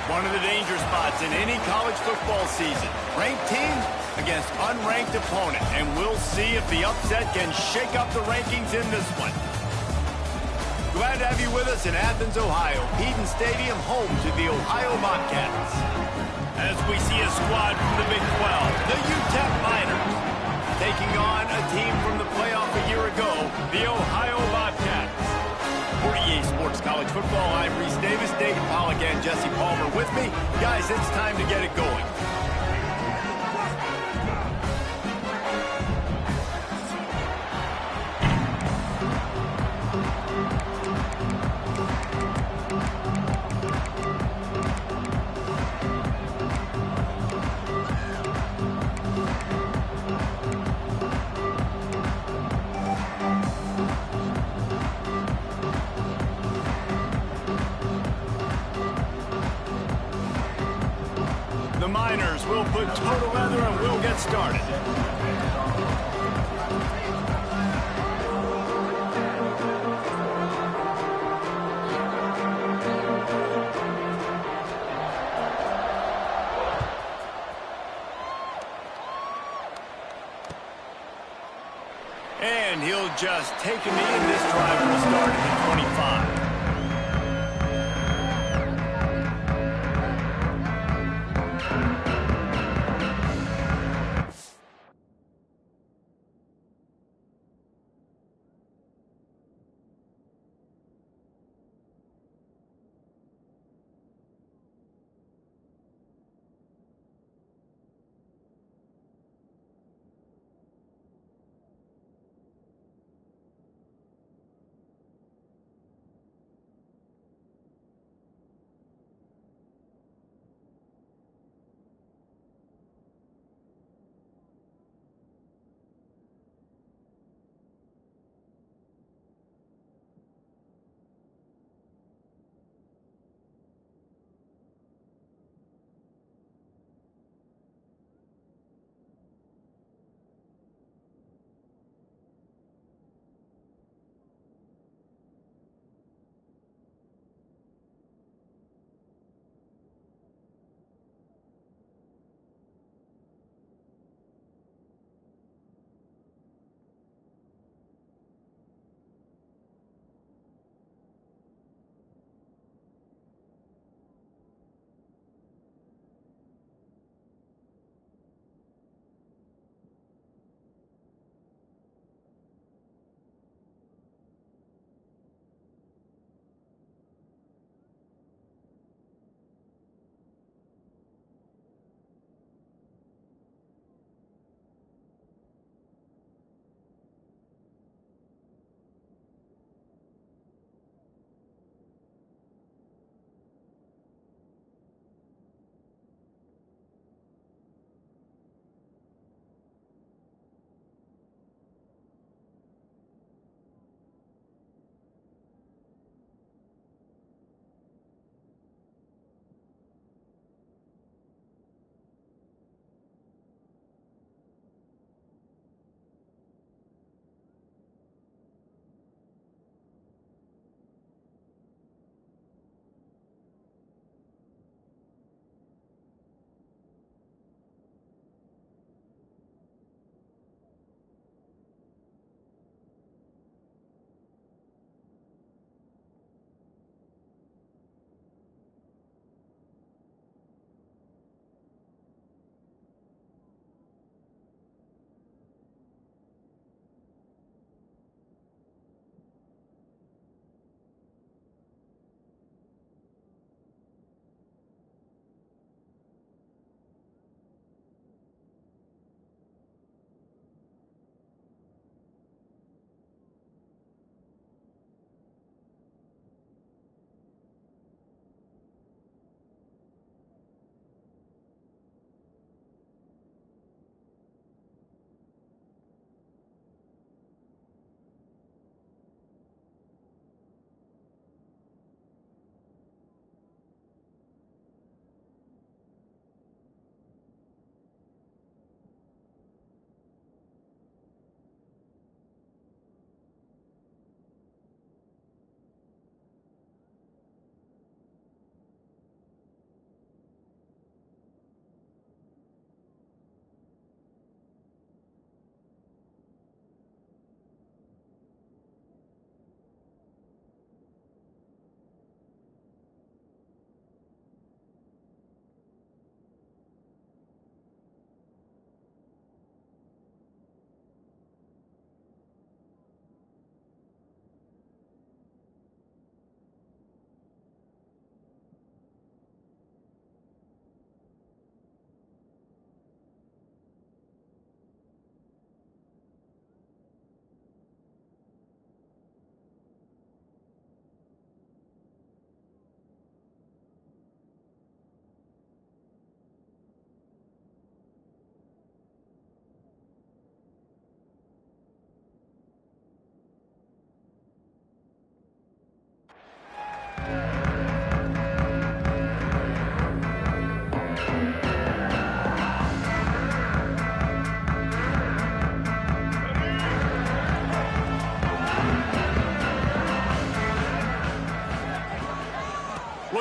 One of the danger spots in any college football season. Ranked team against unranked opponent. And we'll see if the upset can shake up the rankings in this one. Glad to have you with us in Athens, Ohio. Eden Stadium, home to the Ohio Bobcats. As we see a squad from the Big 12, the UTEP Miners, taking on a team from the playoff a year ago, the Ohio Bobcats. For EA Sports College Football, I'm Reese Davis, David Pollack, and Jesse Palmer with me. Guys, it's time to get it going. The Miners will put toe together and we'll get started. And he'll just take a knee, and this drive will start at the 25.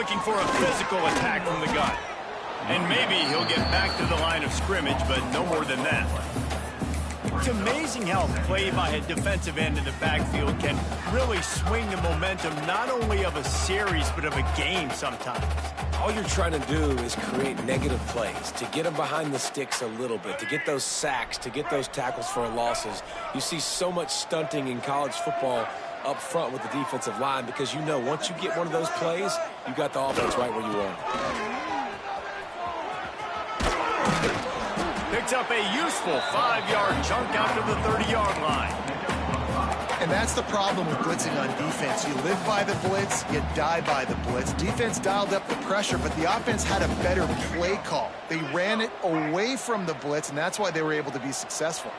looking for a physical attack from the gun. And maybe he'll get back to the line of scrimmage, but no more than that. It's amazing how play by a defensive end in the backfield can really swing the momentum not only of a series, but of a game sometimes. All you're trying to do is create negative plays, to get them behind the sticks a little bit, to get those sacks, to get those tackles for losses. You see so much stunting in college football up front with the defensive line because you know once you get one of those plays, you got the offense right where you want. Picks up a useful 5-yard chunk out to the 30-yard line. And that's the problem with blitzing on defense. You live by the blitz, you die by the blitz. Defense dialed up the pressure, but the offense had a better play call. They ran it away from the blitz, and that's why they were able to be successful.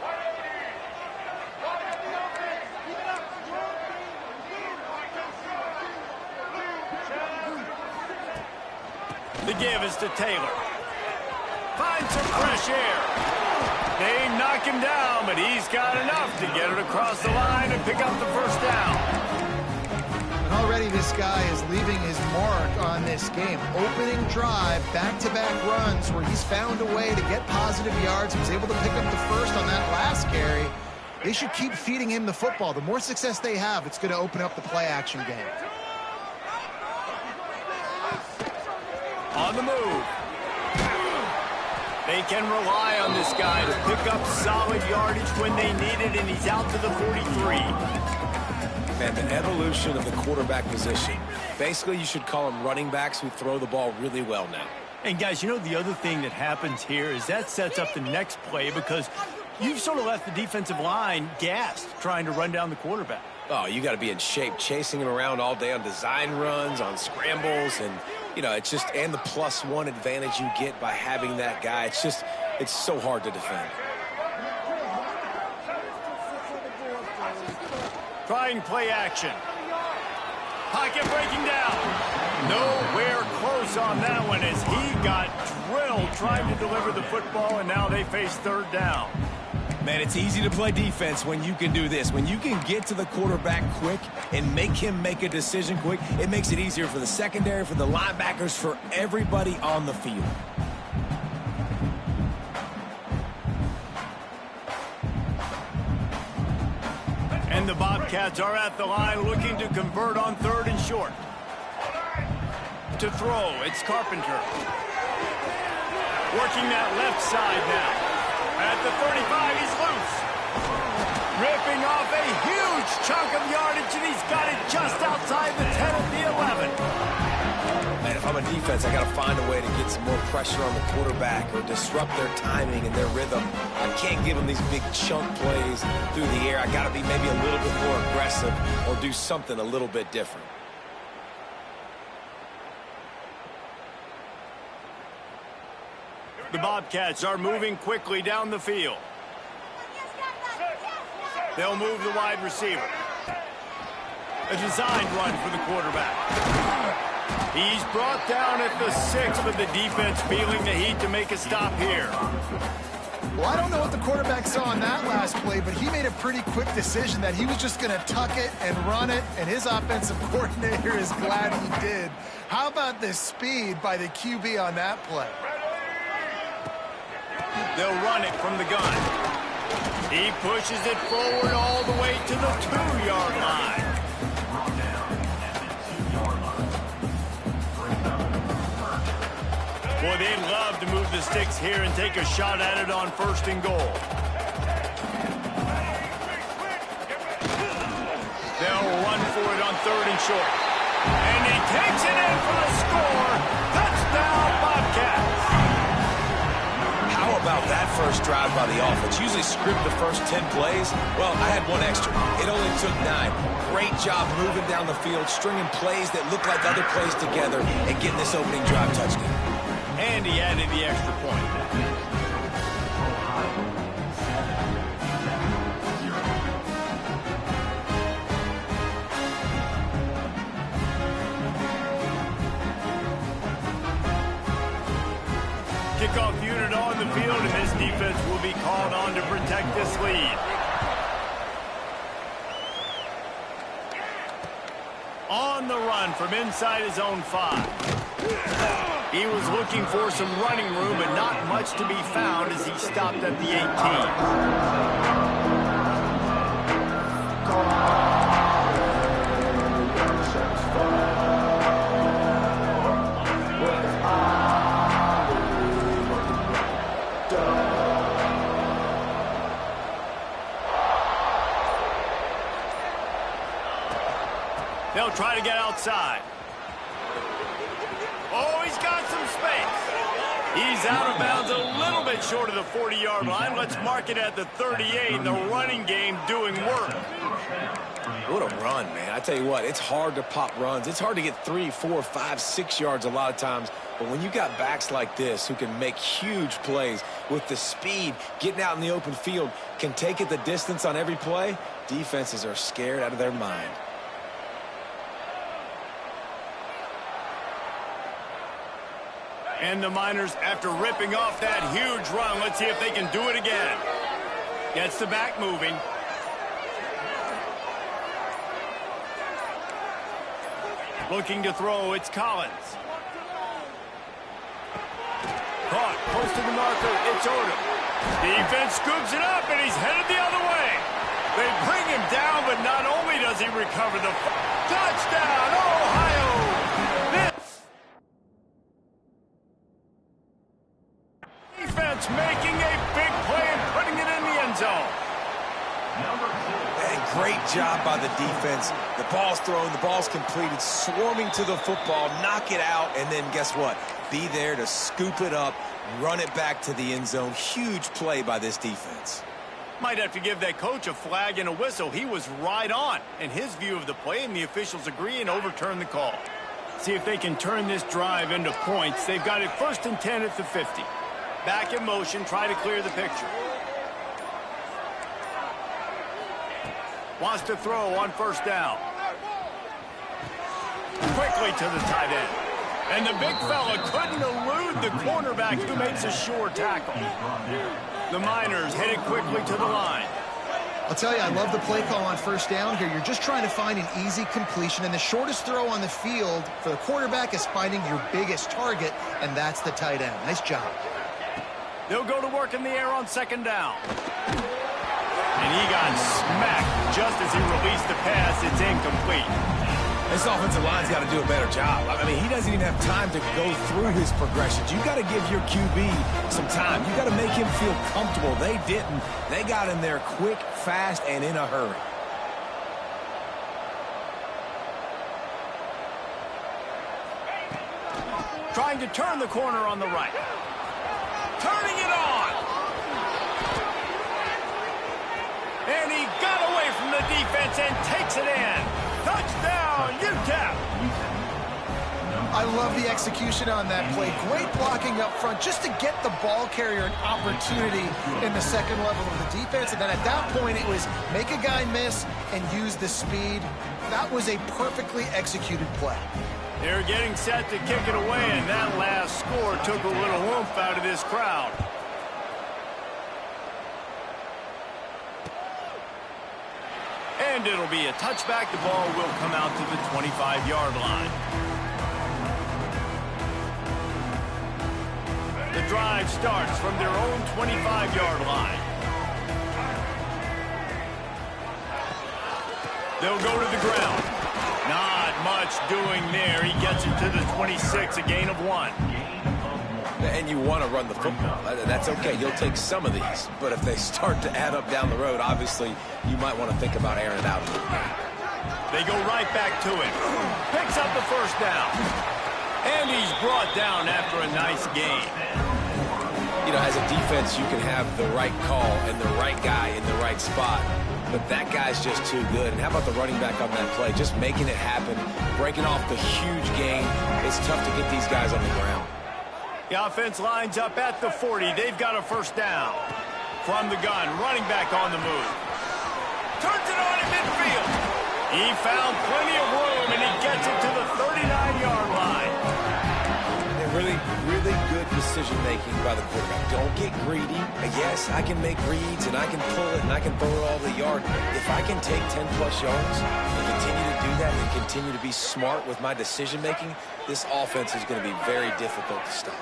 The give is to Taylor. Finds some fresh air. They knock him down, but he's got enough to get it across the line and pick up the first down. And already this guy is leaving his mark on this game. Opening drive, back-to-back runs where he's found a way to get positive yards. He was able to pick up the first on that last carry. They should keep feeding him the football. The more success they have, it's going to open up the play-action game. On the move. They can rely on this guy to pick up solid yardage when they need it, and he's out to the 43. Man, the evolution of the quarterback position. Basically, you should call them running backs who throw the ball really well now. And, guys, you know, the other thing that happens here is that sets up the next play because you've sort of left the defensive line gassed trying to run down the quarterback. Oh, you got to be in shape, chasing him around all day on design runs, on scrambles, and, you know, it's just, and the +1 advantage you get by having that guy. It's just, it's so hard to defend. Trying play action. Pocket breaking down. Nowhere close on that one as he got drilled trying to deliver the football, and now they face third down. Man, it's easy to play defense when you can do this. When you can get to the quarterback quick and make him make a decision quick, it makes it easier for the secondary, for the linebackers, for everybody on the field. And the Bobcats are at the line looking to convert on 3rd and short. To throw, it's Carpenter. Working that left side now. At the 35, he's loose. Ripping off a huge chunk of yardage, and he's got it just outside the 10 of the 11. Man, if I'm a defense, I got to find a way to get some more pressure on the quarterback or disrupt their timing and their rhythm. I can't give them these big chunk plays through the air. I got to be maybe a little bit more aggressive or do something a little bit different. The Bobcats are moving quickly down the field. They'll move the wide receiver. A designed run for the quarterback. He's brought down at the 6, but the defense feeling the heat to make a stop here. Well, I don't know what the quarterback saw on that last play, but he made a pretty quick decision that he was just going to tuck it and run it, and his offensive coordinator is glad he did. How about the speed by the QB on that play? They'll run it from the gun. He pushes it forward all the way to the 2-yard line. Boy, they'd love to move the sticks here and take a shot at it on 1st and goal. They'll run for it on 3rd and short. And he takes it in for a score. Touchdown, Bobcats. How about that first drive by the offense? Usually script the first 10 plays. Well, I had one extra. It only took 9. Great job moving down the field, stringing plays that look like other plays together, and getting this opening drive touchdown. And he added the extra point. Kickoff unit on the field, and this defense will be called on to protect this lead. On the run from inside his own 5. He was looking for some running room, but not much to be found as he stopped at the 18. They'll try to get outside. Oh, he's got some space. He's out of bounds a little bit short of the 40-yard line. Let's mark it at the 38. The running game doing work. What a run, man. I tell you what, it's hard to pop runs. It's hard to get 3, 4, 5, 6 yards a lot of times. But when you got backs like this who can make huge plays with the speed, getting out in the open field, can take it the distance on every play, defenses are scared out of their mind. And the Miners, after ripping off that huge run, let's see if they can do it again. Gets the back moving. Looking to throw, it's Collins. Caught, close to the marker, it's Odom. Defense scoops it up, and he's headed the other way. They bring him down, but not only does he recover the touchdown, Ohio! Defense making a big play and putting it in the end zone. Hey, great job by the defense. The ball's thrown, the ball's completed, swarming to the football, knock it out, and then guess what? Be there to scoop it up, run it back to the end zone. Huge play by this defense. Might have to give that coach a flag and a whistle. He was right on in his view of the play, and the officials agree and overturn the call. See if they can turn this drive into points. They've got it 1st and 10 at the 50. Back in motion, try to clear the picture. Wants to throw on 1st down. Quickly to the tight end. And the big fella couldn't elude the cornerback who makes a sure tackle. The Miners headed quickly to the line. I'll tell you, I love the play call on 1st down here. You're just trying to find an easy completion, and the shortest throw on the field for the quarterback is finding your biggest target, and that's the tight end. Nice job. They'll go to work in the air on 2nd down. And he got smacked just as he released the pass. It's incomplete. This offensive line's got to do a better job. I mean, he doesn't even have time to go through his progressions. You got to give your QB some time. You got to make him feel comfortable. They didn't. They got in there quick, fast, and in a hurry. Trying to turn the corner on the right. Turning it on. And he got away from the defense and takes it in. Touchdown, UTEP. I love the execution on that play. Great blocking up front just to get the ball carrier an opportunity in the 2nd level of the defense. And then at that point, it was make a guy miss and use the speed. That was a perfectly executed play. They're getting set to kick it away, and that last score took a little oomph out of this crowd. And it'll be a touchback. The ball will come out to the 25-yard line. The drive starts from their own 25-yard line. They'll go to the ground. Not much doing there. He gets it to the 26, a gain of 1. And you want to run the football. That's okay. You'll take some of these. But if they start to add up down the road, obviously, you might want to think about airing it out a little bit. They go right back to it. Picks up the 1st down. And he's brought down after a nice game. You know, as a defense, you can have the right call and the right guy in the right spot. But that guy's just too good. And how about the running back on that play? Just making it happen, breaking off the huge gain. It's tough to get these guys on the ground. The offense lines up at the 40. They've got a 1st down. From the gun, running back on the move. Turns it on in midfield. He found plenty of room, and he gets it to the 39-yard line. Really, really good decision-making by the quarterback. Don't get greedy. Yes, I can make reads, and I can pull it, and I can throw it all the yard. If I can take 10-plus yards and continue to do do that and continue to be smart with my decision-making, this offense is going to be very difficult to stop.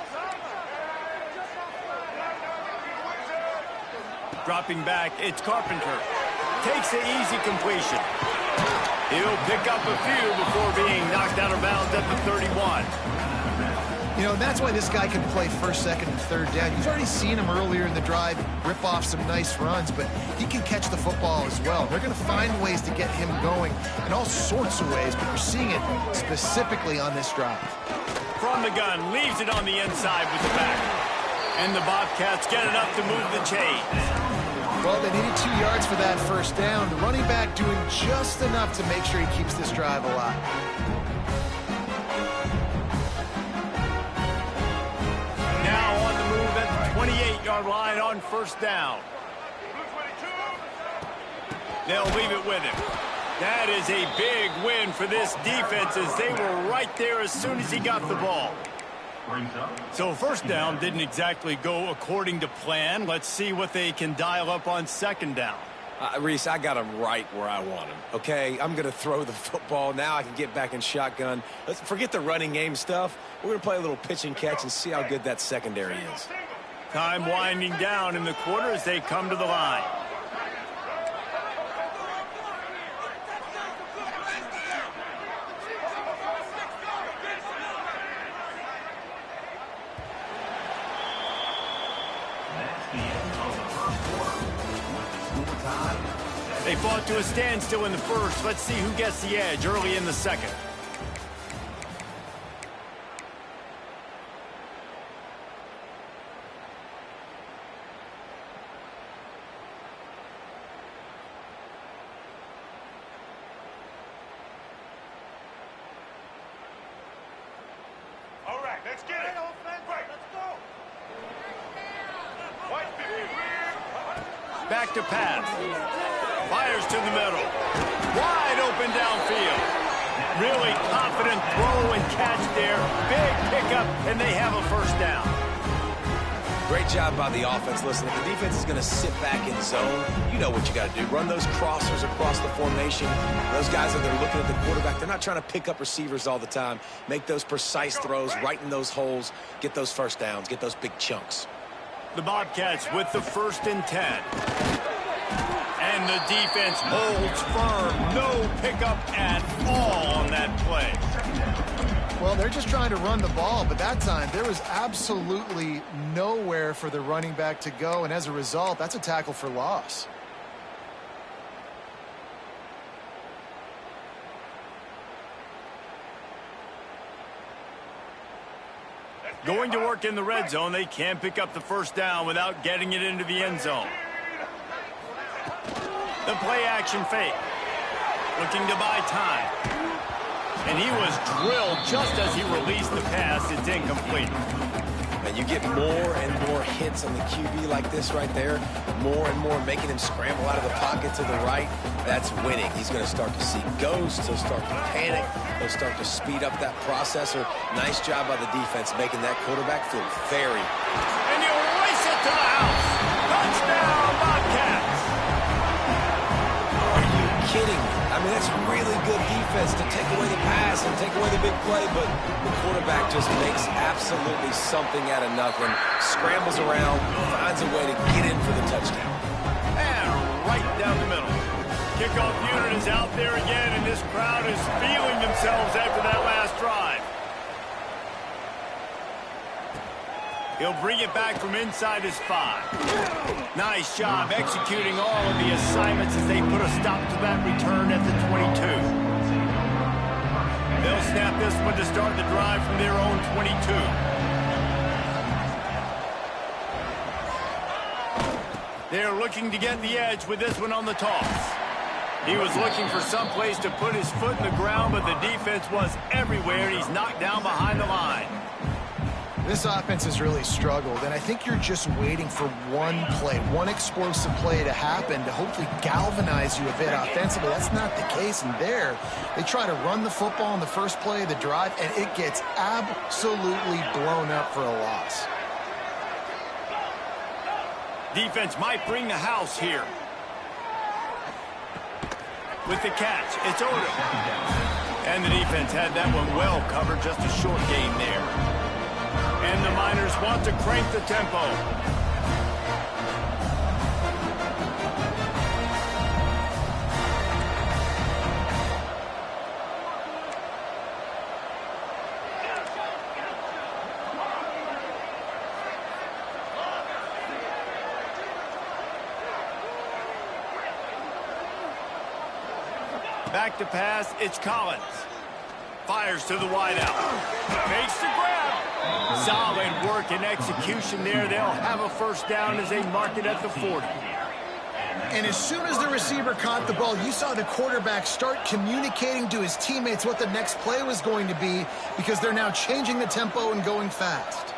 Dropping back, it's Carpenter. Takes the easy completion. He'll pick up a few before being knocked out of bounds at the 31. You know, that's why this guy can play first, second, and third down. You've already seen him earlier in the drive rip off some nice runs, but he can catch the football as well. They're going to find ways to get him going in all sorts of ways, but you're seeing it specifically on this drive. From the gun, leaves it on the inside with the back. And the Bobcats get it up to move the chains. Well, they needed 2 yards for that first down. The running back doing just enough to make sure he keeps this drive alive. Now on the move at the 28-yard line on first down. They'll leave it with him. That is a big win for this defense as they were right there as soon as he got the ball. So first down didn't exactly go according to plan. Let's see what they can dial up on second down. Reese, I got him right where I want him, okay? I'm going to throw the football. Now I can get back in shotgun. Let's forget the running game stuff. We're going to play a little pitch and catch and see how good that secondary is. Time winding down in the quarter as they come to the line. They fought to a standstill in the first. Let's see who gets the edge early in the second. All right, let's get it. Right. Let's go. Back to pass. Fires to the middle. Wide open downfield. Really confident throw and catch there. Big pickup, and they have a first down. Great job by the offense. Listen, if the defense is going to sit back in zone, you know what you got to do. Run those crossers across the formation. Those guys that are looking at the quarterback, they're not trying to pick up receivers all the time. Make those precise throws, right in those holes, get those first downs, get those big chunks. The Bobcats with the 1st and 10. And the defense holds firm. No pickup at all on that play. Well, they're just trying to run the ball, but that time there was absolutely nowhere for the running back to go, and as a result, that's a tackle for loss. Going to work in the red zone, they can pick up the first down without getting it into the end zone. The play-action fake. Looking to buy time. And he was drilled just as he released the pass. It's incomplete. And you get more and more hits on the QB like this right there. More and more making him scramble out of the pocket to the right. That's winning. He's going to start to see ghosts. He'll start to panic. He'll start to speed up that processor. Nice job by the defense making that quarterback feel very. And you race it to the house. Touchdown, Bobcats. Are you kidding me? I mean, that's really good defense to take away the pass and take away the big play, but the quarterback just makes absolutely something out of nothing, scrambles around, finds a way to get in for the touchdown. And right down the middle. Kickoff unit is out there again, and this crowd is feeling themselves after that last drive. He'll bring it back from inside his 5. Nice job executing all of the assignments as they put a stop to that return at the 22. They'll snap this one to start the drive from their own 22. They're looking to get the edge with this one on the toss. He was looking for some place to put his foot in the ground, but the defense was everywhere, and he's knocked down behind the line. This offense has really struggled, and I think you're just waiting for one play, one explosive play to happen to hopefully galvanize you a bit offensively. That's not the case, and there, they try to run the football in the first play of the drive, and it gets absolutely blown up for a loss. Defense might bring the house here. With the catch, it's Odom. And the defense had that one well covered, just a short gain there. And the Miners want to crank the tempo. Back to pass, it's Collins. Fires to the wideout. Makes the grab. Solid work and execution there. They'll have a first down as they mark it at the 40. And as soon as the receiver caught the ball, you saw the quarterback start communicating to his teammates what the next play was going to be, because they're now changing the tempo and going fast.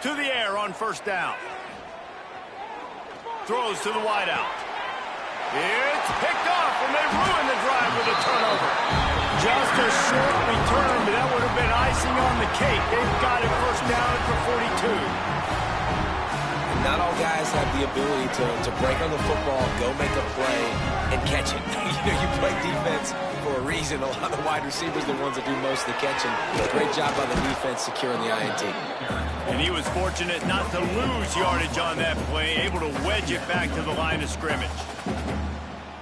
To the air on first down. Throws to the wideout. It's picked off, and they ruin the drive with a turnover. Just a short return, but that would have been icing on the cake. They've got it first down at the 42. Not all guys have the ability to break on the football, go make a play, and catch it. You play defense for a reason. A lot of the wide receivers are the ones that do most of the catching. Great job by the defense securing the INT. And he was fortunate not to lose yardage on that play, able to wedge it back to the line of scrimmage.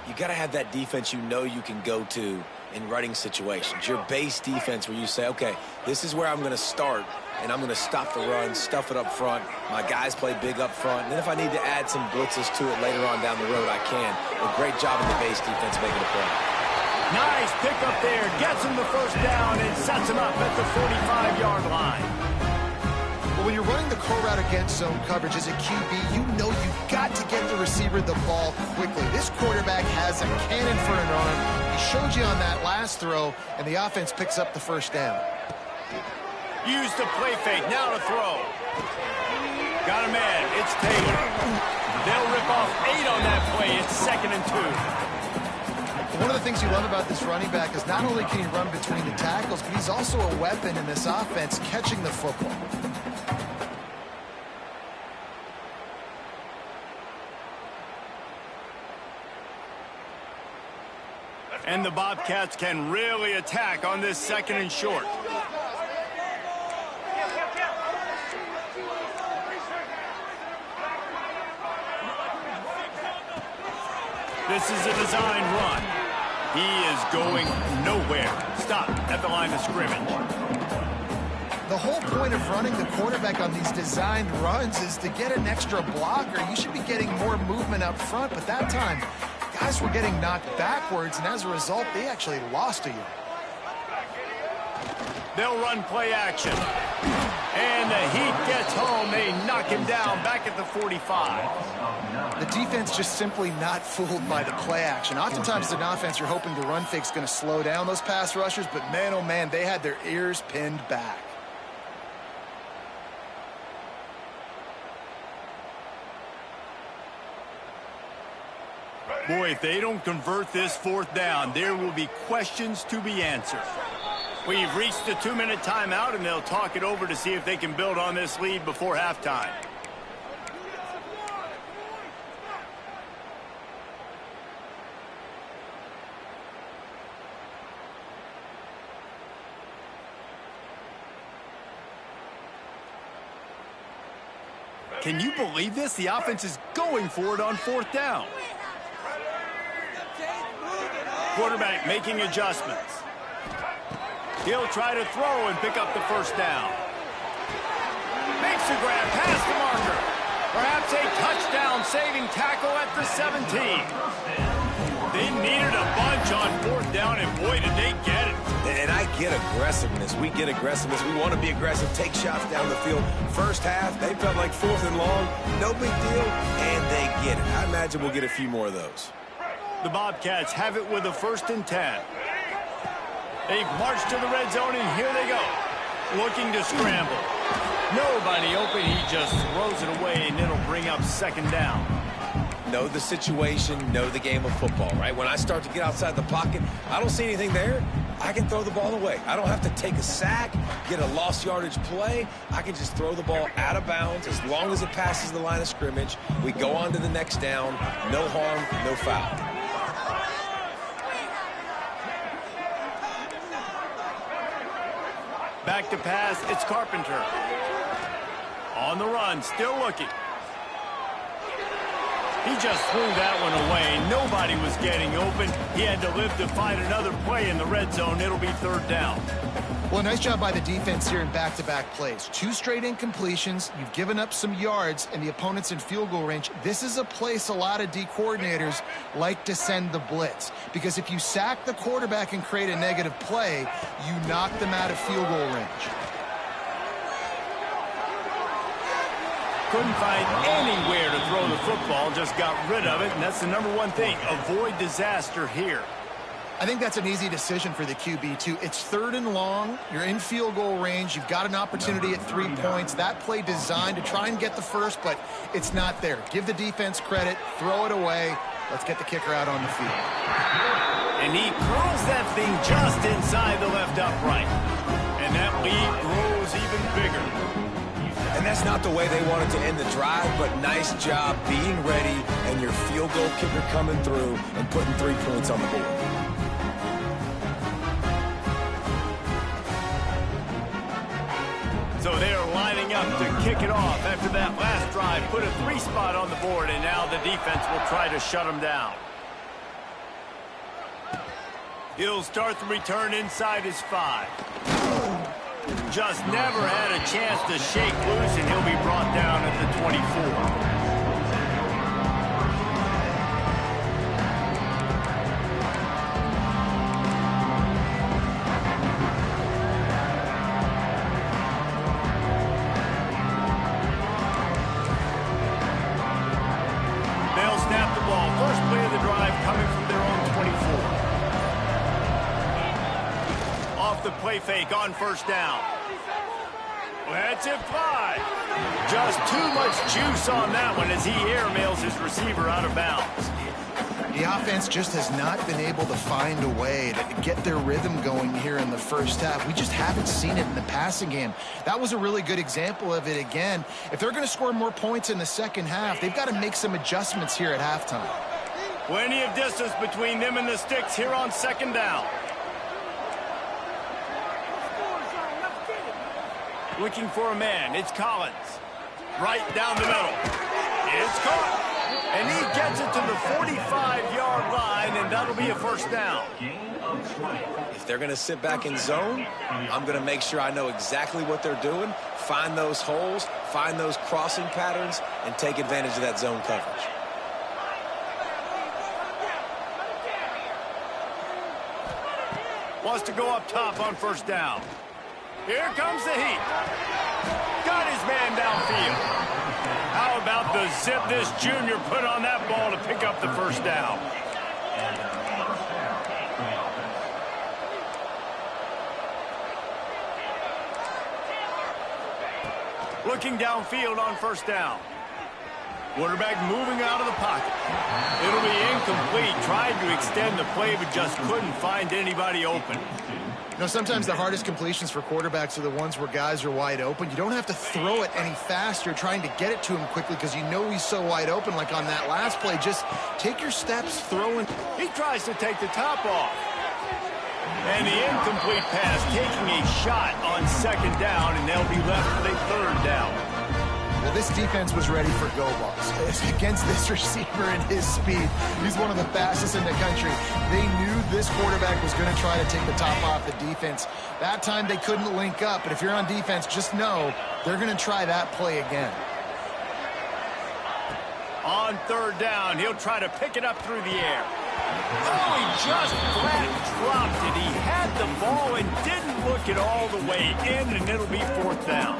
You got to have that defense you know you can go to in running situations. Your base defense where you say, okay, this is where I'm going to start, and I'm going to stop the run, stuff it up front. My guys play big up front. And then if I need to add some blitzes to it later on down the road, I can. A great job in the base defense making a play. Nice pick up there. Gets him the first down and sets him up at the 45-yard line. Well, when you're running the core route against zone coverage as a QB, you know you've got to get the receiver the ball quickly. This quarterback has a cannon for an arm. He showed you on that last throw, and the offense picks up the first down. Use the play fake. Now to throw. Got a man. It's Taylor. They'll rip off 8 on that play. It's 2nd and 2. One of the things you love about this running back is not only can he run between the tackles, but he's also a weapon in this offense catching the football. And the Bobcats can really attack on this 2nd and short. This is a design run. He is going nowhere. Stop at the line of scrimmage. The whole point of running the quarterback on these designed runs is to get an extra blocker. You should be getting more movement up front, but that time, guys were getting knocked backwards, and as a result, they actually lost a yard. They'll run play action. And the Heat gets home. They knock him down back at the 45. The defense just simply not fooled by the play action. Oftentimes, as an offense, you're hoping the run fake's going to slow down those pass rushers, but man, oh man, they had their ears pinned back. Boy, if they don't convert this 4th down, there will be questions to be answered. We've reached the 2-minute timeout, and they'll talk it over to see if they can build on this lead before halftime. Can you believe this? The offense is going for it on 4th down. Quarterback making adjustments. He'll try to throw and pick up the first down. Makes the grab past the marker. Perhaps a touchdown-saving tackle at the 17. They needed a bunch on 4th down, and boy, did they get it. And I get aggressiveness. We get aggressiveness. We want to be aggressive, take shots down the field. First half, they felt like 4th and long. No big deal, and they get it. I imagine we'll get a few more of those. The Bobcats have it with a 1st and 10. They've marched to the red zone, and here they go. Looking to scramble. Nobody open. He just throws it away, and it'll bring up 2nd down. Know the situation, know the game of football, right? When I start to get outside the pocket, I don't see anything there. I can throw the ball away. I don't have to take a sack, get a lost yardage play. I can just throw the ball out of bounds as long as it passes the line of scrimmage. We go on to the next down. No harm, no foul. Back to pass, it's Carpenter. On the run, still looking. He just threw that one away. Nobody was getting open. He had to live to find another play in the red zone. It'll be 3rd down. Well, nice job by the defense here in back-to-back plays. 2 straight incompletions. You've given up some yards, and the opponent's in field goal range. This is a place a lot of D coordinators like to send the blitz, because if you sack the quarterback and create a negative play, you knock them out of field goal range. Couldn't find anywhere to throw the football, just got rid of it, and that's the #1 thing. Avoid disaster here. I think that's an easy decision for the QB, too. It's 3rd and long. You're in field goal range. You've got an opportunity at 3 points. That play designed to try and get the first, but it's not there. Give the defense credit. Throw it away. Let's get the kicker out on the field. And he curls that thing just inside the left upright. And that lead grows even bigger. And that's not the way they wanted to end the drive, but nice job being ready and your field goal kicker coming through and putting 3 points on the board. So they are lining up to kick it off after that last drive. Put a 3 spot on the board, and now the defense will try to shut them down. He'll start the return inside his 5. Just never had a chance to shake loose, and he'll be brought down at the 24. They'll snap the ball. First play of the drive coming from their own 24. Off the play fake on 1st down. Let's it fly. Just too much juice on that one as he airmails his receiver out of bounds. The offense just has not been able to find a way to get their rhythm going here in the first half. We just haven't seen it in the passing game. That was a really good example of it again. If they're going to score more points in the second half, they've got to make some adjustments here at halftime. Plenty of distance between them and the sticks here on 2nd down. Looking for a man. It's Collins. Right down the middle. It's caught. And he gets it to the 45-yard line, and that'll be a 1st down. If they're going to sit back in zone, I'm going to make sure I know exactly what they're doing, find those holes, find those crossing patterns, and take advantage of that zone coverage. Wants to go up top on 1st down. Here comes the heat. Got his man downfield. How about the zip this junior put on that ball to pick up the 1st down? Looking downfield on 1st down. Quarterback moving out of the pocket. It'll be incomplete. Tried to extend the play, but just couldn't find anybody open. You know, sometimes the hardest completions for quarterbacks are the ones where guys are wide open. You don't have to throw it any faster trying to get it to him quickly because you know he's so wide open like on that last play. Just take your steps, throw it. He tries to take the top off. And the incomplete pass taking a shot on 2nd down, and they'll be left with a 3rd down. Well, this defense was ready for go balls against this receiver and his speed. He's one of the fastest in the country. They knew this quarterback was going to try to take the top off the defense. That time they couldn't link up, but if you're on defense, just know they're going to try that play again. On 3rd down, he'll try to pick it up through the air. Oh, he just flat dropped it. He had the ball and didn't look it all the way in, and it'll be 4th down.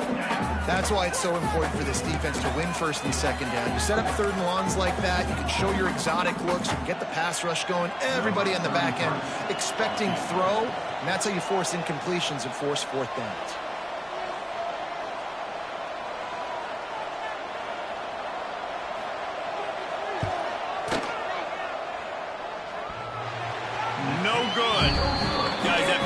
That's why it's so important for this defense to win 1st and 2nd down. You set up 3rd and longs like that, you can show your exotic looks, you can get the pass rush going, everybody on the back end expecting throw, and that's how you force incompletions and force 4th downs. No good. Guys, that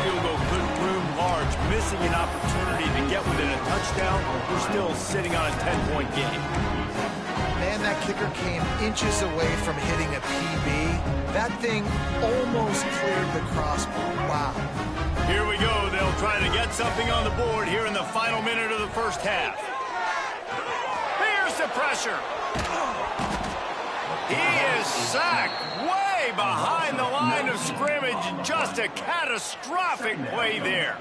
missing an opportunity to get within a touchdown. We're still sitting on a 10-point game. Man, that kicker came inches away from hitting a PB. That thing almost cleared the crossbar. Wow. Here we go. They'll try to get something on the board here in the final minute of the first half. Here's the pressure. He is sacked way behind the line of scrimmage. Just a catastrophic play there.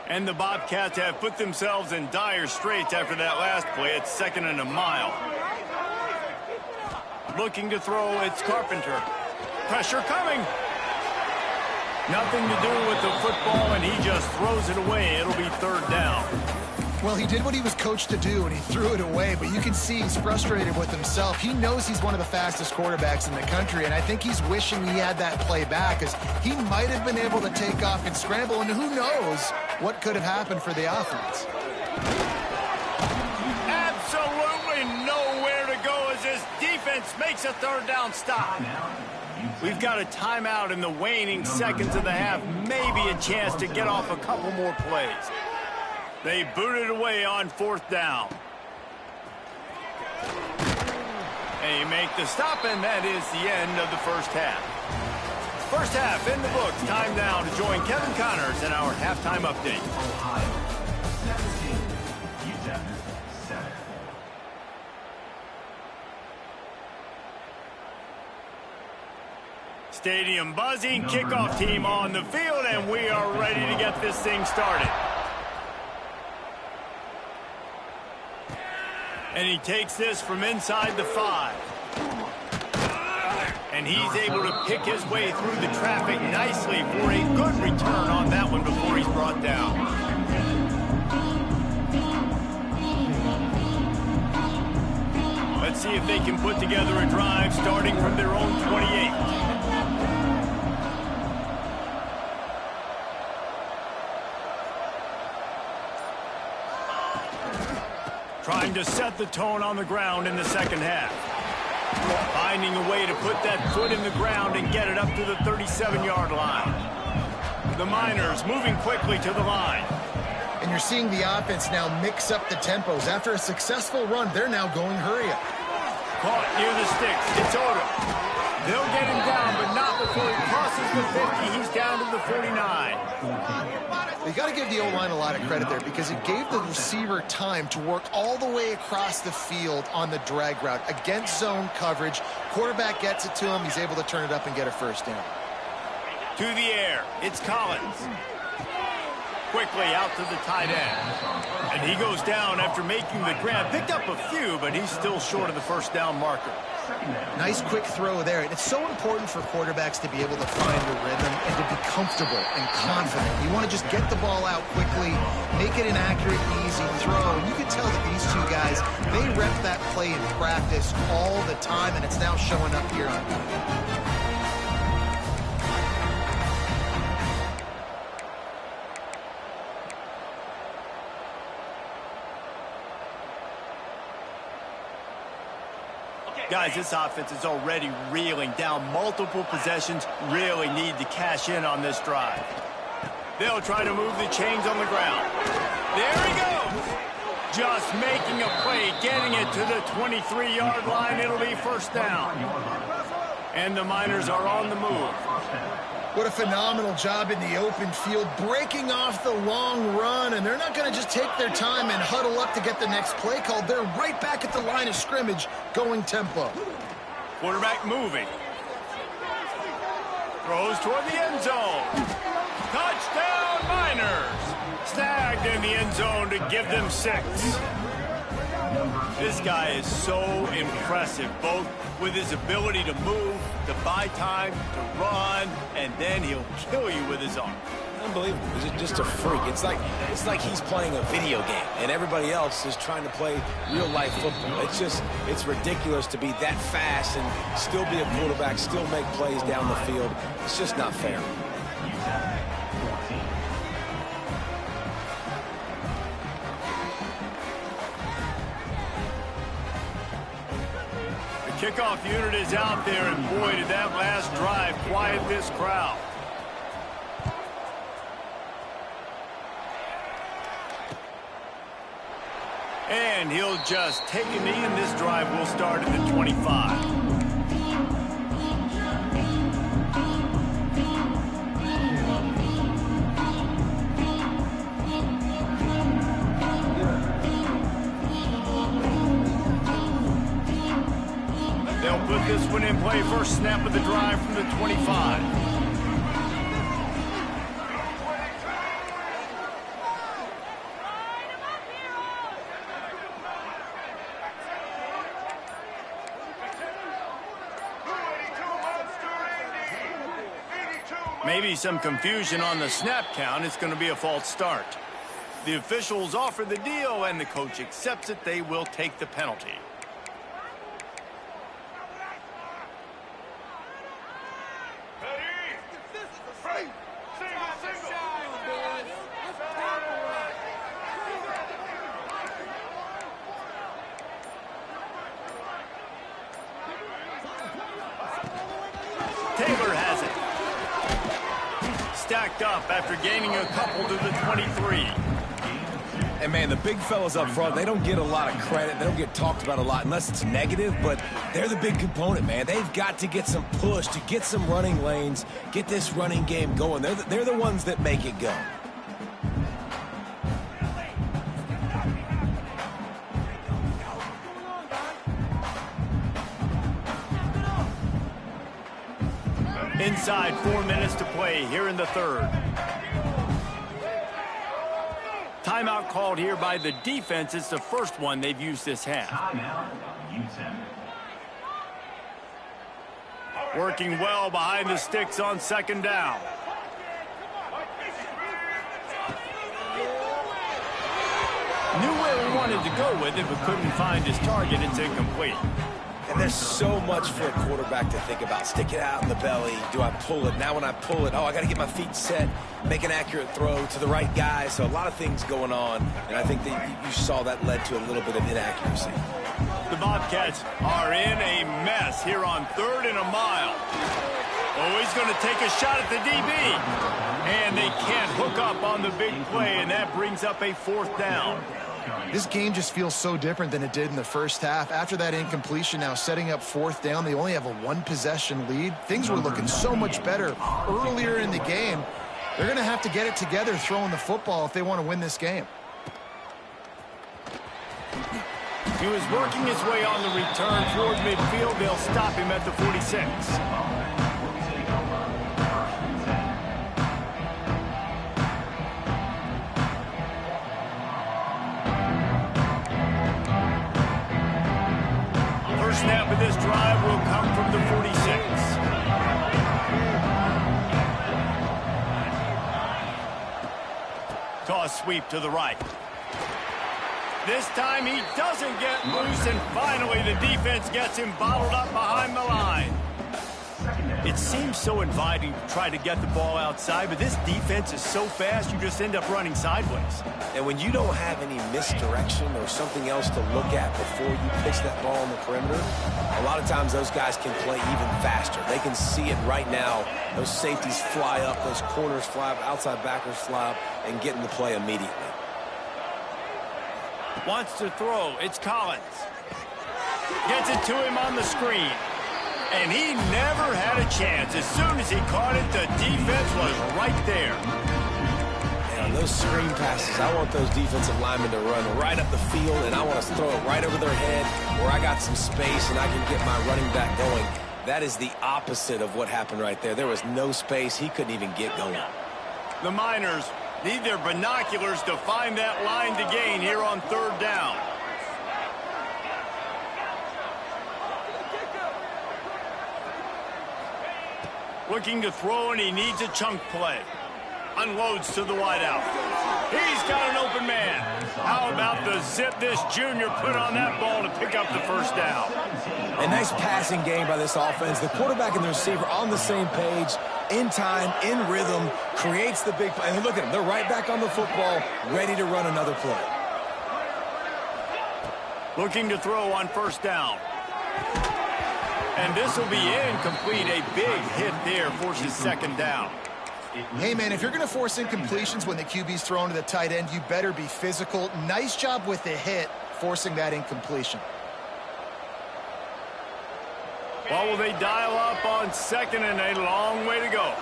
And the Bobcats have put themselves in dire straits after that last play. It's 2nd and a mile. Looking to throw, it's Carpenter. Pressure coming. Nothing to do with the football, and he just throws it away. It'll be 3rd down. Well, he did what he was coached to do, and he threw it away, but you can see he's frustrated with himself. He knows he's one of the fastest quarterbacks in the country, and I think he's wishing he had that play back, because he might have been able to take off and scramble, and who knows what could have happened for the offense. Absolutely nowhere to go as this defense makes a 3rd down stop. We've got a timeout in the waning seconds of the half, maybe a chance to get off a couple more plays. They booted away on 4th down. They make the stop, and that is the end of the first half. First half in the books. Time now to join Kevin Connors in our halftime update. Ohio, 17, UTEP, 7. Stadium buzzing, kickoff team on the field, and we are ready to get this thing started. And he takes this from inside the 5. And he's able to pick his way through the traffic nicely for a good return on that one before he's brought down. Let's see if they can put together a drive starting from their own 28. Trying to set the tone on the ground in the second half. Finding a way to put that foot in the ground and get it up to the 37-yard line. The Miners moving quickly to the line. And you're seeing the offense now mix up the tempos. After a successful run, they're now going hurry up. Caught near the sticks. It's Odom. They'll get him down, but not before he crosses the 50. He's down to the 49. You got to give the O-line a lot of credit there because it gave the receiver time to work all the way across the field on the drag route against zone coverage. Quarterback gets it to him. He's able to turn it up and get a 1st down. To the air. It's Collins. Quickly out to the tight end. And he goes down after making the grab. Picked up a few, but he's still short of the 1st down marker. Nice quick throw there. And it's so important for quarterbacks to be able to find a rhythm and to be comfortable and confident. You want to just get the ball out quickly, make it an accurate, easy throw. And you can tell that these two guys, they rep that play in practice all the time, and it's now showing up here on film. Guys, this offense is already reeling down. Multiple possessions, really need to cash in on this drive. They'll try to move the chains on the ground. There he goes. Just making a play, getting it to the 23-yard line. It'll be 1st down. And the Miners are on the move. What a phenomenal job in the open field, breaking off the long run, and they're not going to just take their time and huddle up to get the next play called. They're right back at the line of scrimmage, going tempo. Quarterback moving. Throws toward the end zone. Touchdown, Miners. Snagged in the end zone to give them 6. This guy is so impressive, both with his ability to move, to buy time, to run, and then he'll kill you with his arm. Unbelievable. He's just a freak. It's like he's playing a video game, and everybody else is trying to play real-life football. It's ridiculous to be that fast and still be a quarterback, still make plays down the field. It's just not fair. Kickoff unit is out there, and boy, did that last drive quiet this crowd. And he'll just take a knee, and this drive will start at the 25. They'll put this one in play. First snap of the drive from the 25. Maybe some confusion on the snap count. It's going to be a false start. The officials offer the deal, and the coach accepts it. They will take the penalty. Taylor has it. Stacked up after gaining a couple to the 23. And, man, the big fellas up front, they don't get a lot of credit. They don't get talked about a lot unless it's negative, but they're the big component, man. They've got to get some push, to get some running lanes, get this running game going. They're the ones that make it go. Inside 4 minutes to play here in the third. Timeout called here by the defense. It's the first one they've used this half. Timeout, Utah. Working well behind the sticks on second down. Knew where he wanted to go with it, but couldn't find his target. It's incomplete. And there's so much for a quarterback to think about. Stick it out in the belly. Do I pull it? Now when I pull it, I got to get my feet set, make an accurate throw to the right guy. So a lot of things going on, and I think that you saw that led to a little bit of inaccuracy. The Bobcats are in a mess here on 3rd and a mile. Oh, he's going to take a shot at the DB. And they can't hook up on the big play, and that brings up a 4th down. This game just feels so different than it did in the first half. After that incompletion, now setting up 4th down, they only have a 1-possession lead. Things were looking so much better earlier in the game. They're going to have to get it together throwing the football if they want to win this game. He was working his way on the return toward midfield. They'll stop him at the 46. First snap of this drive will come from the 46. Toss sweep to the right. This time he doesn't get loose, and finally the defense gets him bottled up behind the line. It seems so inviting to try to get the ball outside, but this defense is so fast you just end up running sideways. And when you don't have any misdirection or something else to look at before you pitch that ball on the perimeter, a lot of times those guys can play even faster. They can see it right now. Those safeties fly up, those corners fly up, outside backers fly up, and get in the play immediately. Wants to throw. It's Collins. Gets it to him on the screen. And he never had a chance. As soon as he caught it, the defense was right there. And on those screen passes, I want those defensive linemen to run right up the field, and I want to throw it right over their head where I got some space and I can get my running back going. That is the opposite of what happened right there. There was no space. He couldn't even get going. The Miners need their binoculars to find that line to gain here on 3rd down. Looking to throw, and he needs a chunk play. Unloads to the wideout. He's got an open man. How about the zip this junior put on that ball to pick up the 1st down? A nice passing game by this offense. The quarterback and the receiver on the same page, in time, in rhythm, creates the big play. And look at them. They're right back on the football, ready to run another play. Looking to throw on 1st down. And this will be incomplete. A big hit there forces 2nd down. Hey, man, if you're going to force incompletions when the QB's thrown to the tight end, you better be physical. Nice job with the hit. forcing that incompletion. Well, will they dial up on second and a long way to go?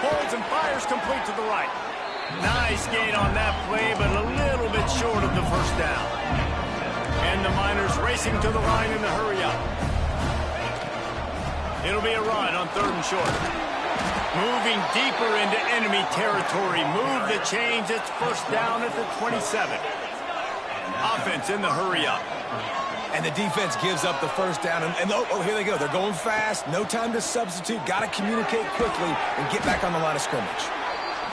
Holds and fires complete to the right. Nice gain on that play, but a little bit short of the first down. And the Miners racing to the line in the hurry-up. It'll be a run on 3rd and short. Moving deeper into enemy territory. Move the chains. It's first down at the 27. Offense in the hurry-up. And the defense gives up the first down. And oh, here they go. They're going fast. No time to substitute. Got to communicate quickly and get back on the line of scrimmage.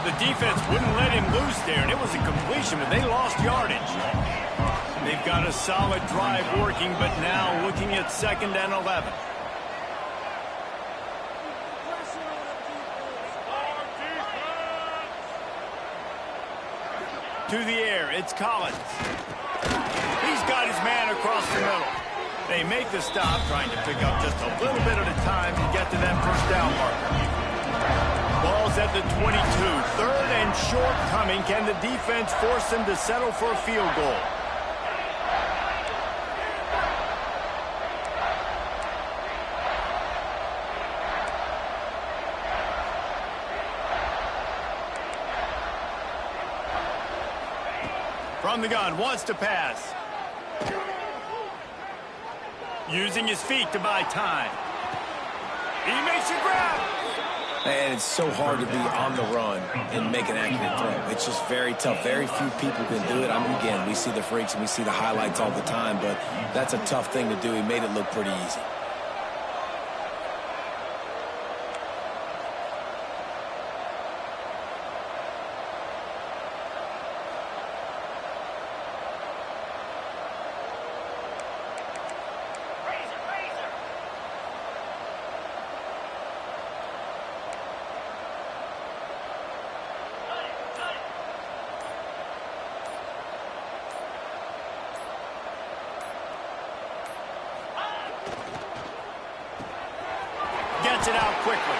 The defense wouldn't let him loose there, and it was a completion, but they lost yardage. They've got a solid drive working, but now looking at 2nd and 11. To the air, it's Collins. He's got his man across the middle. They make the stop, trying to pick up just a little bit at a time to get to that first down marker. Ball's at the 22. 3rd and short coming. Can the defense force them to settle for a field goal? From the gun, wants to pass. Using his feet to buy time. He makes a grab. And it's so hard to be on the run and make an accurate throw. It's just very tough. Very few people can do it. I mean, again, we see the freaks and we see the highlights all the time, but that's a tough thing to do. He made it look pretty easy. Gets it out quickly.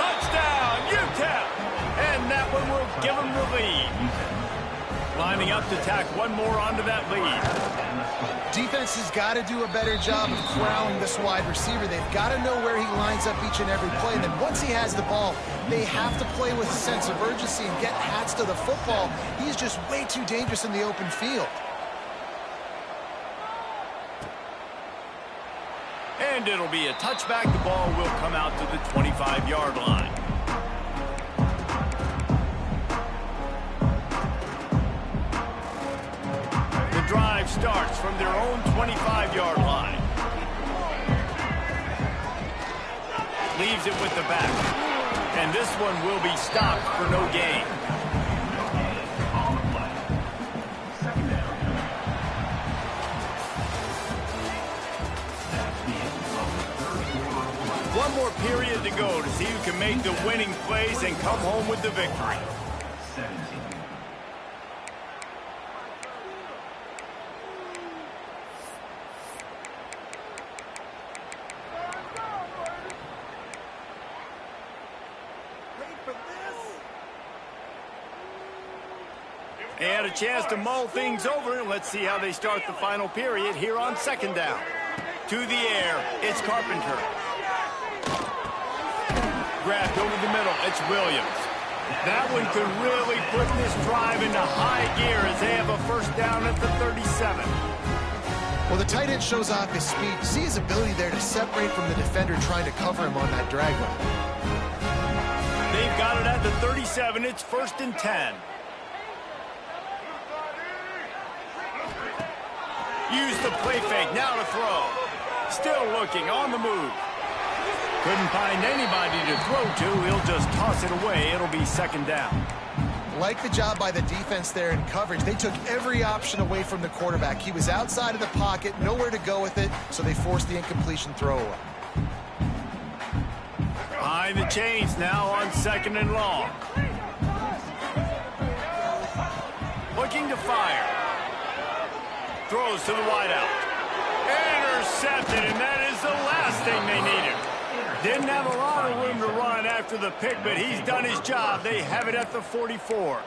Touchdown, UTEP! And that one will give them the lead. Lining up to tack one more onto that lead. Defense has got to do a better job of corralling this wide receiver. They've got to know where he lines up each and every play. And then once he has the ball, they have to play with a sense of urgency and get hats to the football. He's just way too dangerous in the open field. And it'll be a touchback. The ball will come out to the 25-yard line. The drive starts from their own 25-yard line. Leaves it with the back. And this one will be stopped for no gain. One more period to go to see who can make the winning plays and come home with the victory. 17. They had a chance to mull things over. Let's see how they start the final period here on 2nd down. To the air, it's Carpenter. Grabbed over the middle, it's Williams. That one could really put this drive into high gear as they have a first down at the 37. Well, the tight end shows off his speed. You see his ability there to separate from the defender trying to cover him on that drag run. They've got it at the 37. It's 1st and 10. Use the play fake, now to throw. Still looking, on the move. Couldn't find anybody to throw to. He'll just toss it away. It'll be 2nd down. Like the job by the defense there in coverage. They took every option away from the quarterback. He was outside of the pocket, nowhere to go with it, so they forced the incompletion throwaway. Behind the chains now on 2nd and long. Looking to fire. Throws to the wideout. Intercepted, and that is the last thing they needed. Didn't have a lot of room to run after the pick, but he's done his job. They have it at the 44.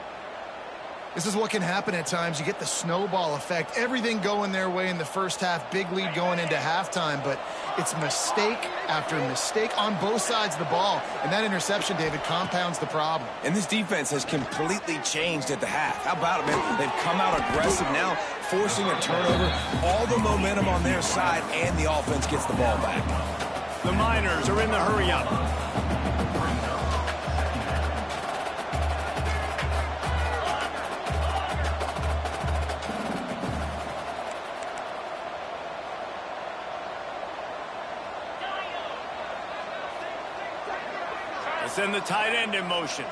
This is what can happen at times. You get the snowball effect. Everything going their way in the first half. Big lead going into halftime, but it's mistake after mistake on both sides of the ball. And that interception, David, compounds the problem. And this defense has completely changed at the half. How about it, man? They've come out aggressive now, forcing a turnover. All the momentum on their side, and the offense gets the ball back. The Miners are in the hurry-up. Send the tight end in motion.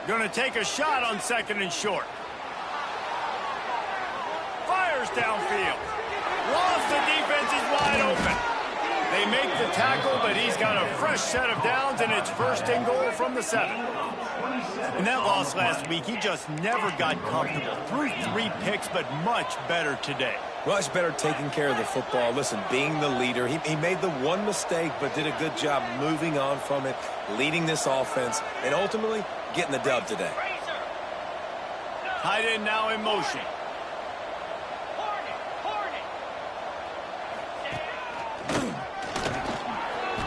Going to take a shot on 2nd and short. Fires downfield. Lost, the defense is wide open. They make the tackle, but he's got a fresh set of downs, and it's 1st and goal from the 7. In that loss last week, he just never got comfortable. Threw 3 picks, but much better today. Much better taking care of the football. Listen, being the leader, he made the one mistake, but did a good job moving on from it, leading this offense, and ultimately getting the dub today. Tight end now in motion.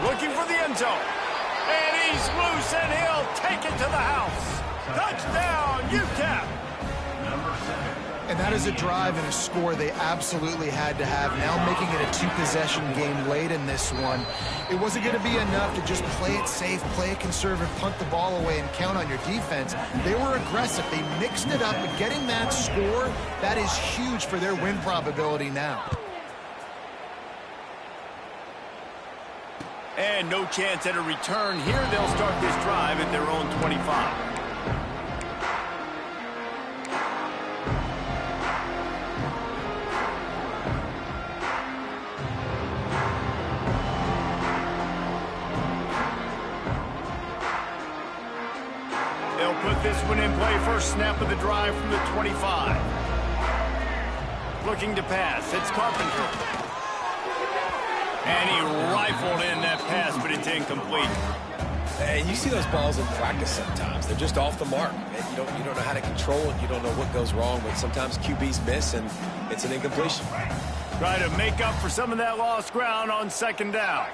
Looking for the end zone. And he's loose, and he'll take it to the house. Touchdown, UTEP. And that is a drive and a score they absolutely had to have. Now making it a 2-possession game late in this one. It wasn't going to be enough to just play it safe, play it conservative, punt the ball away, and count on your defense. They were aggressive. They mixed it up, but getting that score, that is huge for their win probability now. And no chance at a return here. They'll start this drive at their own 25. They'll put this one in play. First snap of the drive from the 25. Looking to pass. It's Carpenter. And he rifled in that pass, but it's incomplete. And you see those balls in practice sometimes. They're just off the mark. And you don't know how to control it. You don't know what goes wrong, but sometimes QBs miss, and it's an incompletion. Try to make up for some of that lost ground on 2nd down.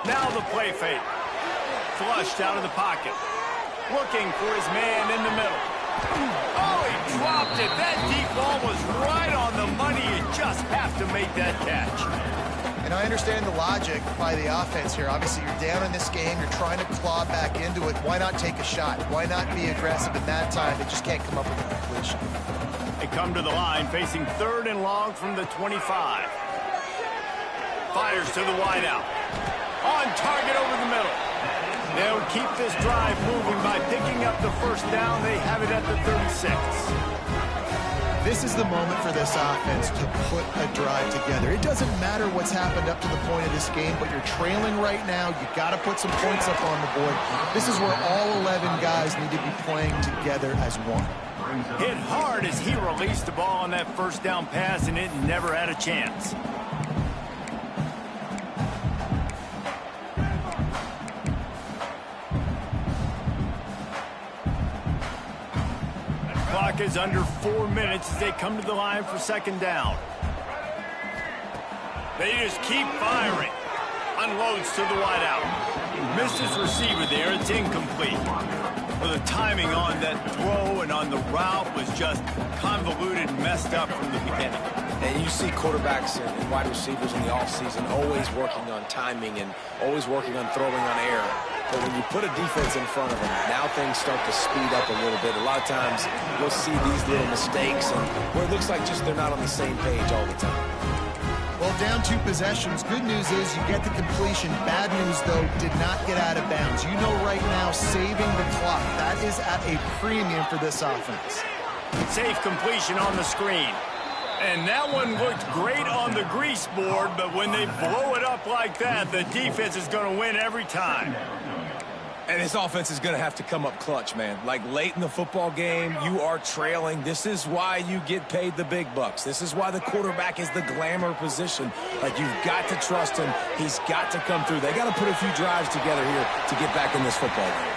Now the play fake. Flushed out of the pocket. Looking for his man in the middle. Oh, he dropped it. That deep ball was right on the money. You just have to make that catch. And I understand the logic by the offense here. Obviously, you're down in this game. You're trying to claw back into it. Why not take a shot? Why not be aggressive in that time? They just can't come up with a completion. They come to the line facing 3rd and long from the 25. Fires to the wideout. On target over the middle. They'll keep this drive moving by picking up the 1st down. They have it at the 36. This is the moment for this offense to put a drive together. It doesn't matter what's happened up to the point of this game, but you're trailing right now. You got to put some points up on the board. This is where all 11 guys need to be playing together as one. Hit hard as he released the ball on that 1st down pass, and it never had a chance. Clock is under 4 minutes as they come to the line for 2nd down. They just keep firing. Unloads to the wideout. Missed his receiver there. It's incomplete. Well, the timing on that throw and on the route was just convoluted and messed up from the beginning. And you see quarterbacks and wide receivers in the offseason always working on timing and always working on throwing on air. But when you put a defense in front of them, now things start to speed up a little bit. A lot of times you'll see these little mistakes and where it looks like just they're not on the same page all the time. Well, down 2 possessions. Good news is you get the completion. Bad news, though, did not get out of bounds. You know right now, saving the clock, that is at a premium for this offense. Safe completion on the screen. And that one looked great on the grease board, but when they blow it up like that, the defense is going to win every time. And this offense is going to have to come up clutch, man. Like late in the football game, you are trailing. This is why you get paid the big bucks. This is why the quarterback is the glamour position. Like, you've got to trust him. He's got to come through. They got to put a few drives together here to get back in this football game.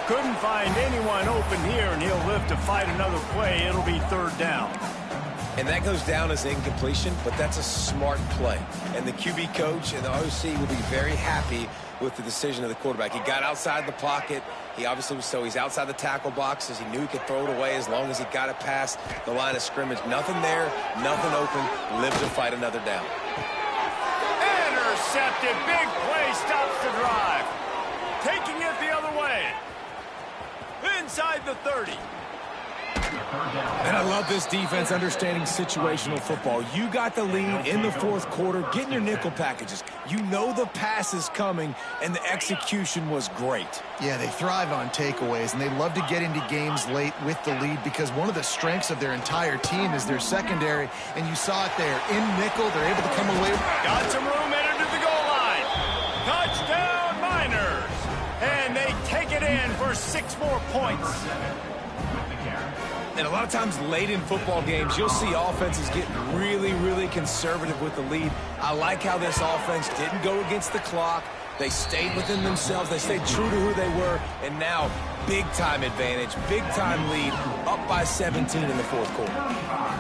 Couldn't find anyone open here, and he'll live to fight another play. It'll be 3rd down. And that goes down as incompletion, but that's a smart play. And the QB coach and the OC will be very happy with the decision of the quarterback. He got outside the pocket. He obviously was he's outside the tackle boxes. He knew he could throw it away as long as he got it past the line of scrimmage. Nothing there, nothing open. Live to fight another down. Intercepted. Big play stops the drive. Taking it the other way. Inside the 30. And I love this defense understanding situational football. You got the lead in the 4th quarter, getting your nickel packages. You know the pass is coming, and the execution was great. Yeah, they thrive on takeaways, and they love to get into games late with the lead because one of the strengths of their entire team is their secondary, and you saw it there. In nickel, they're able to come away. Got some room, entered to the goal line. Touchdown, Miners. And they take it in for 6 more points. And a lot of times late in football games, you'll see offenses get really, really conservative with the lead. I like how this offense didn't go against the clock. They stayed within themselves. They stayed true to who they were. And now, big-time advantage, big-time lead, up by 17 in the 4th quarter.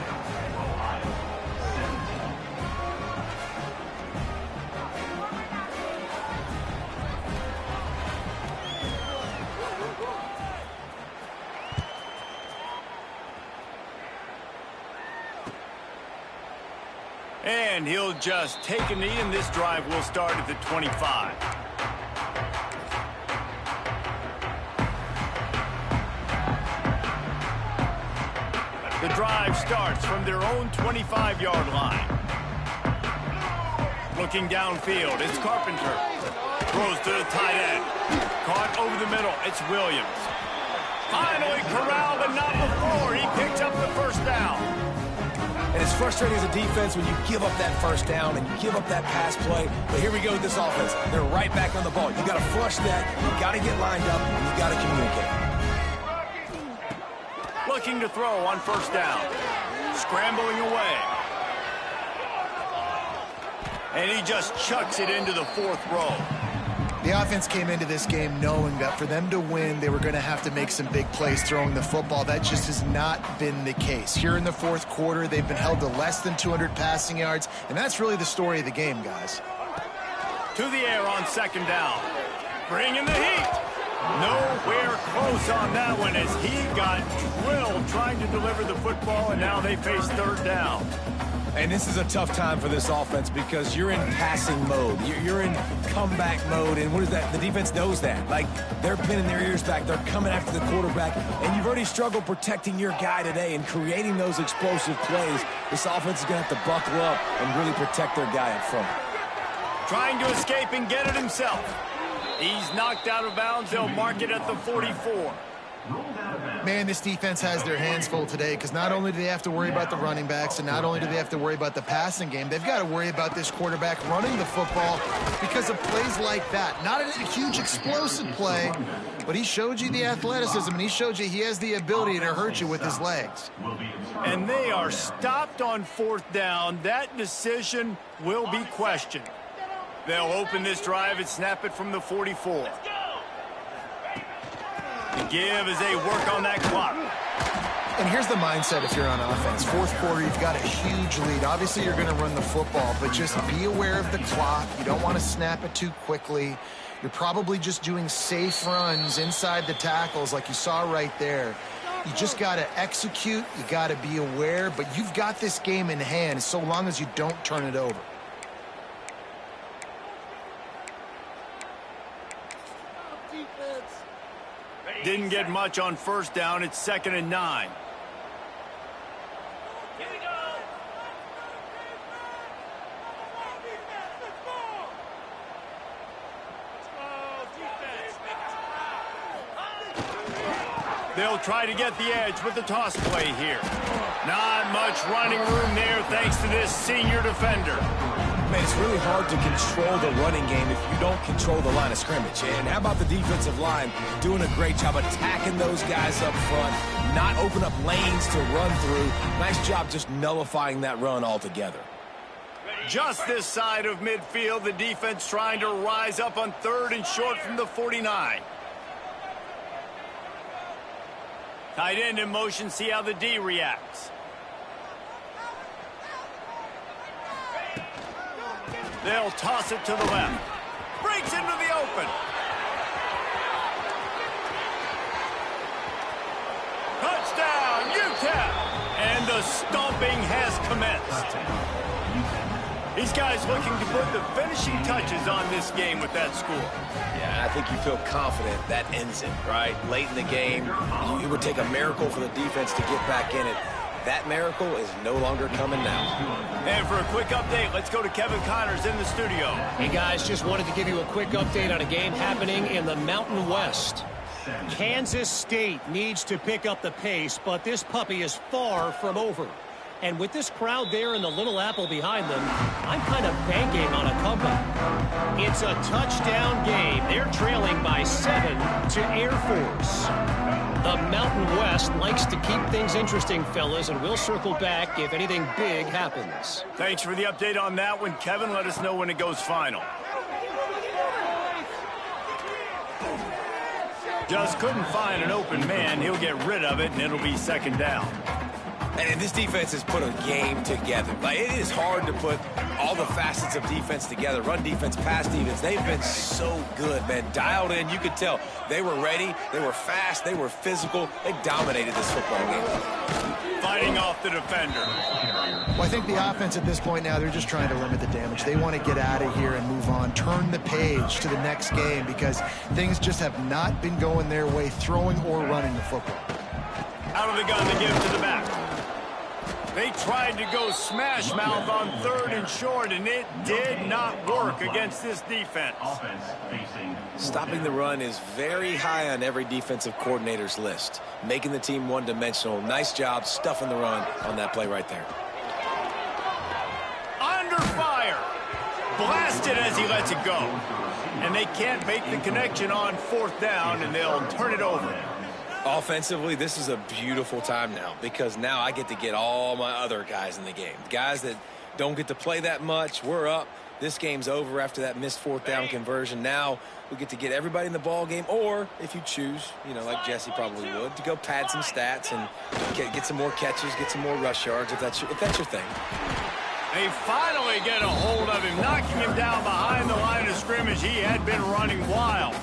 And he'll just take a knee, and this drive will start at the 25. The drive starts from their own 25-yard line. Looking downfield, it's Carpenter. Throws to the tight end. Caught over the middle, it's Williams. Finally corralled, but not before. He picks up the 1st down. And it's frustrating as a defense when you give up that 1st down and you give up that pass play. But here we go with this offense. They're right back on the ball. You got to flush that. You got to get lined up, and you got to communicate. Looking to throw on 1st down. Scrambling away. And he just chucks it into the 4th row. The offense came into this game knowing that for them to win, they were going to have to make some big plays throwing the football. That just has not been the case. Here in the 4th quarter, they've been held to less than 200 passing yards, and that's really the story of the game, guys. To the air on 2nd down. Bringing the heat. Nowhere close on that one as he got drilled trying to deliver the football, and now they face 3rd down. And this is a tough time for this offense because you're in passing mode. You're in comeback mode, and what is that? The defense knows that. Like, they're pinning their ears back. They're coming after the quarterback, and you've already struggled protecting your guy today and creating those explosive plays. This offense is going to have to buckle up and really protect their guy up front. Trying to escape and get it himself. He's knocked out of bounds. They'll mark it at the 44. Man, this defense has their hands full today because not only do they have to worry about the running backs and not only do they have to worry about the passing game, they've got to worry about this quarterback running the football because of plays like that. Not a huge explosive play, but he showed you the athleticism and he showed you he has the ability to hurt you with his legs. And they are stopped on 4th down. That decision will be questioned. They'll open this drive and snap it from the 44. The give as they work on that clock. And here's the mindset if you're on offense. 4th quarter, you've got a huge lead. Obviously, you're going to run the football, but just be aware of the clock. You don't want to snap it too quickly. You're probably just doing safe runs inside the tackles like you saw right there. You just got to execute. You got to be aware, but you've got this game in hand so long as you don't turn it over. Didn't get much on 1st down. It's 2nd and 9. They'll try to get the edge with the toss play here. Not much running room there thanks to this senior defender. Man, it's really hard to control the running game if you don't control the line of scrimmage. And how about the defensive line doing a great job attacking those guys up front, not open up lanes to run through. Nice job just nullifying that run altogether. Just this side of midfield, the defense trying to rise up on 3rd and short from the 49. Tight end in motion, see how the D reacts. They'll toss it to the left. Breaks into the open. Touchdown, UTEP! And the stomping has commenced. These guys looking to put the finishing touches on this game with that score. Yeah, I think you feel confident that ends it, right? Late in the game, it would take a miracle for the defense to get back in it. That miracle is no longer coming now. And for a quick update, let's go to Kevin Connors in the studio. Hey, guys, just wanted to give you a quick update on a game happening in the Mountain West. Kansas State needs to pick up the pace, but this puppy is far from over. And with this crowd there and the Little Apple behind them, I'm kind of banking on a comeback. It's a touchdown game. They're trailing by 7 to Air Force. The Mountain West likes to keep things interesting, fellas, and we'll circle back if anything big happens. Thanks for the update on that one, Kevin. Let us know when it goes final. Just couldn't find an open man. He'll get rid of it, and it'll be 2nd down. And this defense has put a game together. Like, it is hard to put all the facets of defense together. Run defense, pass defense. They've been so good, man. Dialed in. You could tell they were ready. They were fast. They were physical. They dominated this football game. Fighting off the defender. Well, I think the offense at this point now, they're just trying to limit the damage. They want to get out of here and move on, turn the page to the next game because things just have not been going their way, throwing or running the football. Out of the gun to give to the back. They tried to go smash mouth on 3rd and short, and it did not work against this defense. Stopping the run is very high on every defensive coordinator's list. Making the team one-dimensional. Nice job stuffing the run on that play right there. Under fire. Blasted as he lets it go. And they can't make the connection on 4th down, and they'll turn it over. Offensively, this is a beautiful time now because now I get to get all my other guys in the game. Guys that don't get to play that much, we're up. This game's over after that missed 4th down conversion. Now we get to get everybody in the ball game, or if you choose, you know, like Jesse probably would, to go pad some stats and get some more catches, get some more rush yards if that's your thing. They finally get a hold of him, knocking him down behind the line of scrimmage. He had been running wild.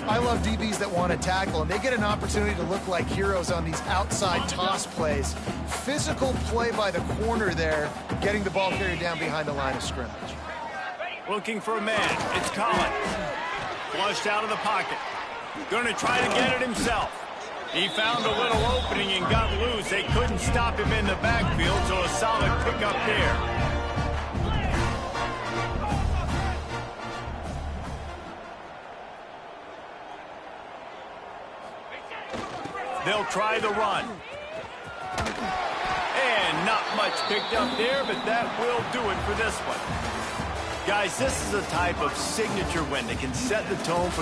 I love DBs that want to tackle, and they get an opportunity to look like heroes on these outside toss plays. Physical play by the corner there, getting the ball carried down behind the line of scrimmage. Looking for a man. It's Collins. Flushed out of the pocket. Going to try to get it himself. He found a little opening and got loose. They couldn't stop him in the backfield, so a solid pickup there. They'll try the run. And not much picked up there, but that will do it for this one. Guys, this is a type of signature win that can set the tone for